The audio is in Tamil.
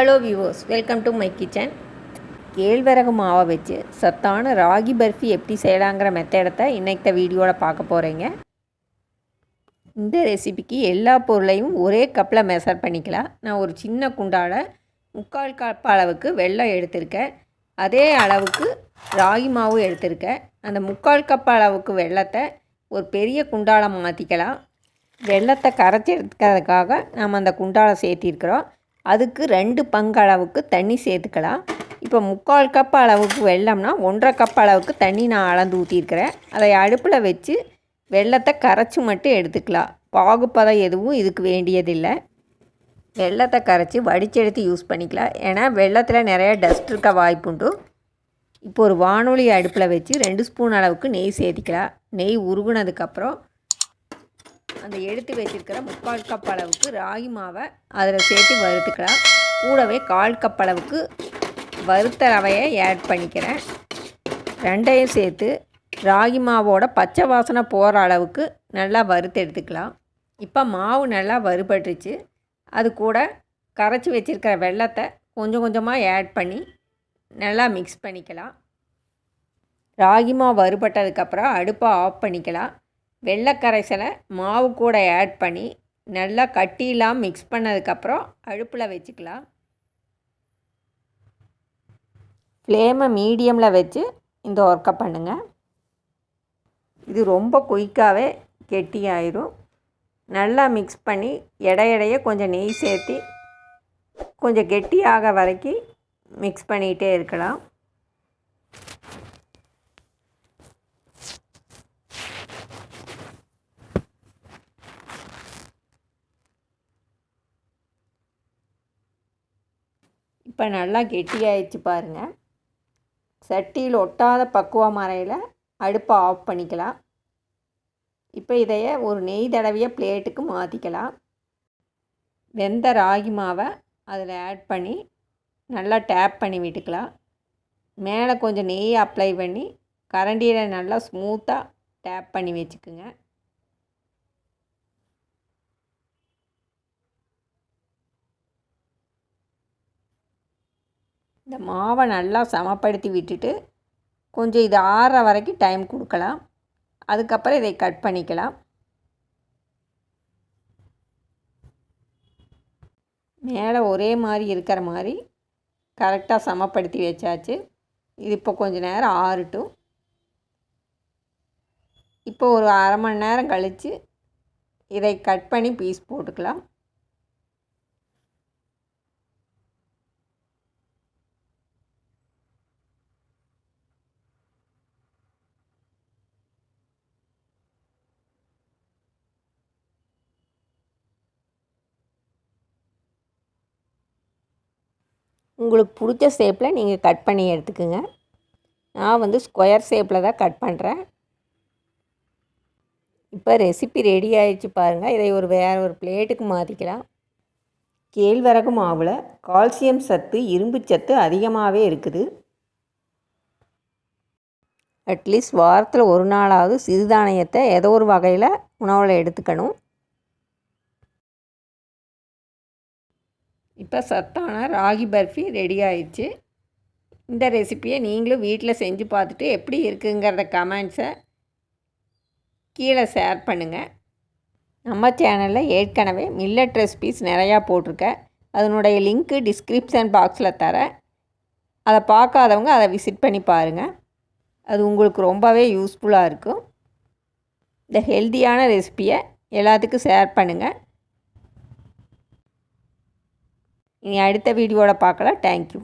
Hello viewers, welcome to my kitchen. கேழ்வரகு மாவை வச்சு சத்தான ராகி பர்ஃபி எப்படி செய்யலாங்கிற மெத்தடத்தை இன்றைக்கி வீடியோவில் பார்க்க போகிறீங்க. இந்த ரெசிபிக்கு எல்லா பொருளையும் ஒரே கப்பில் மெஷர் பண்ணிக்கலாம். நான் ஒரு சின்ன குண்டால் 3/4 கப் அளவுக்கு வெல்லம் எடுத்திருக்கேன். அதே அளவுக்கு ராகி மாவு எடுத்திருக்கேன். அந்த 3/4 கப் அளவுக்கு வெல்லத்தை ஒரு பெரிய குண்டால் மாற்றிக்கலாம். வெல்லத்தை கரைச்சி எடுத்துக்கிறதுக்காக நம்ம அந்த குண்டால் சேர்த்திருக்கிறோம். அதுக்கு 2 பங்கு அளவுக்கு தண்ணி சேர்த்துக்கலாம். இப்போ 3/4 கப் அளவுக்கு வெல்லம்னா 1.5 கப் அளவுக்கு தண்ணி நான் அளந்து ஊற்றிருக்கிறேன். அதை அடுப்பில் வச்சு வெல்லத்தை கரைச்சி மட்டும் எடுத்துக்கலாம். பாகுப்பதம் எதுவும் இதுக்கு வேண்டியதில்லை. வெல்லத்தை கரைச்சி வடிச்செடுத்து யூஸ் பண்ணிக்கலாம். ஏன்னா வெல்லத்தில் நிறைய டஸ்ட் இருக்க வாய்ப்புண்டு. இப்போ ஒரு வானொலி அடுப்பில் வச்சு 2 ஸ்பூன் அளவுக்கு நெய் சேர்த்திக்கலாம். நெய் உருகுனதுக்கப்புறம் அந்த எடுத்து வச்சுருக்கிற 3/4 கப் அளவுக்கு ராகி மாவை அதில் சேர்த்து வறுத்துக்கலாம். கூடவே 1/4 கப் அளவுக்கு வறுத்த ரவையை ஆட் பண்ணிக்கிறேன். ரெண்டையும் சேர்த்து ராகி மாவோட பச்சை வாசனை போகிற அளவுக்கு நல்லா வறுத்து எடுத்துக்கலாம். இப்போ மாவு நல்லா வறுபட்டுருச்சு. அது கூட கரைச்சி வச்சுருக்கிற வெல்லத்தை கொஞ்சம் கொஞ்சமாக ஆட் பண்ணி நல்லா மிக்ஸ் பண்ணிக்கலாம். ராகி மாவு வறுபட்டதுக்கப்புறம் அடுப்பை ஆஃப் பண்ணிக்கலாம். வெள்ளை கரைசலை மாவு கூட ஆட் பண்ணி நல்லா கட்டிலாம் மிக்ஸ் பண்ணதுக்கப்புறம் அடுப்பில் வச்சுக்கலாம். ஃப்ளேமை மீடியமில் வச்சு இந்த ஒர்க்கை பண்ணுங்கள். இது ரொம்ப குயிக்காகவே கெட்டியாயிரும். நல்லா மிக்ஸ் பண்ணி இடையிடையே கொஞ்சம் நெய் சேர்த்து கொஞ்சம் கெட்டியாக வரைக்கும் மிக்ஸ் பண்ணிகிட்டே இருக்கலாம். இப்போ நல்லா கெட்டியாகிடுச்சு பாருங்கள். சட்டியில் ஒட்டாத பக்குவம் அறையில் அடுப்பை ஆஃப் பண்ணிக்கலாம். இப்போ இதைய ஒரு நெய் தடவிய பிளேட்டுக்கு மாற்றிக்கலாம். வெந்த ராகி மாவை அதில் ஆட் பண்ணி நல்லா டேப் பண்ணி விட்டுக்கலாம். மேலே கொஞ்சம் நெய் அப்ளை பண்ணி கரண்டியில் நல்லா ஸ்மூத்தாக டேப் பண்ணி வச்சுக்குங்க. இந்த மாவை நல்லா சமப்படுத்தி விட்டுட்டு கொஞ்சம் இது ஆறுற வரைக்கும் டைம் கொடுக்கலாம். அதுக்கப்புறம் இதை கட் பண்ணிக்கலாம். மேலே ஒரே மாதிரி இருக்கிற மாதிரி கரெக்டாக சமப்படுத்தி வச்சாச்சு. இது இப்போ கொஞ்சம் நேரம் ஆறட்டும். இப்போ ஒரு அரை மணி நேரம் கழித்து இதை கட் பண்ணி பீஸ் போட்டுக்கலாம். உங்களுக்கு பிடிச்ச ஷேப்பில் நீங்கள் கட் பண்ணி எடுத்துக்கோங்க. நான் ஸ்கொயர் ஷேப்பில் தான் கட் பண்ணுறேன். இப்போ ரெசிபி ரெடி ஆகிடுச்சு பாருங்கள். இதை வேறு ஒரு பிளேட்டுக்கு மாற்றிக்கலாம். கேழ்வரகு மாவில் கால்சியம் சத்து, இரும்பு சத்து அதிகமாகவே இருக்குது. அட்லீஸ்ட் வாரத்தில் ஒரு நாளாவது சிறுதானியத்தை ஏதோ ஒரு வகையில் உணவில் எடுத்துக்கணும். இப்போ சத்தான ராகி பர்ஃபி ரெடி ஆயிடுச்சு. இந்த ரெசிப்பியை நீங்களும் வீட்டில் செஞ்சு பார்த்துட்டு எப்படி இருக்குங்கிறத கமெண்ட்ஸை கீழே ஷேர் பண்ணுங்கள். நம்ம சேனலில் ஏற்கனவே மில்லட் ரெசிபீஸ் நிறையா போட்டிருக்கேன். அதனுடைய லிங்க்கு டிஸ்கிரிப்ஷன் பாக்ஸில் தரேன். அதை பார்க்காதவங்க அதை விசிட் பண்ணி பாருங்கள். அது உங்களுக்கு ரொம்பவே யூஸ்ஃபுல்லாக இருக்கும். இந்த ஹெல்த்தியான ரெசிப்பியை எல்லாத்துக்கும் ஷேர் பண்ணுங்கள். இனி அடுத்த வீடியோவில் பார்க்கலாம். தேங்க்யூ.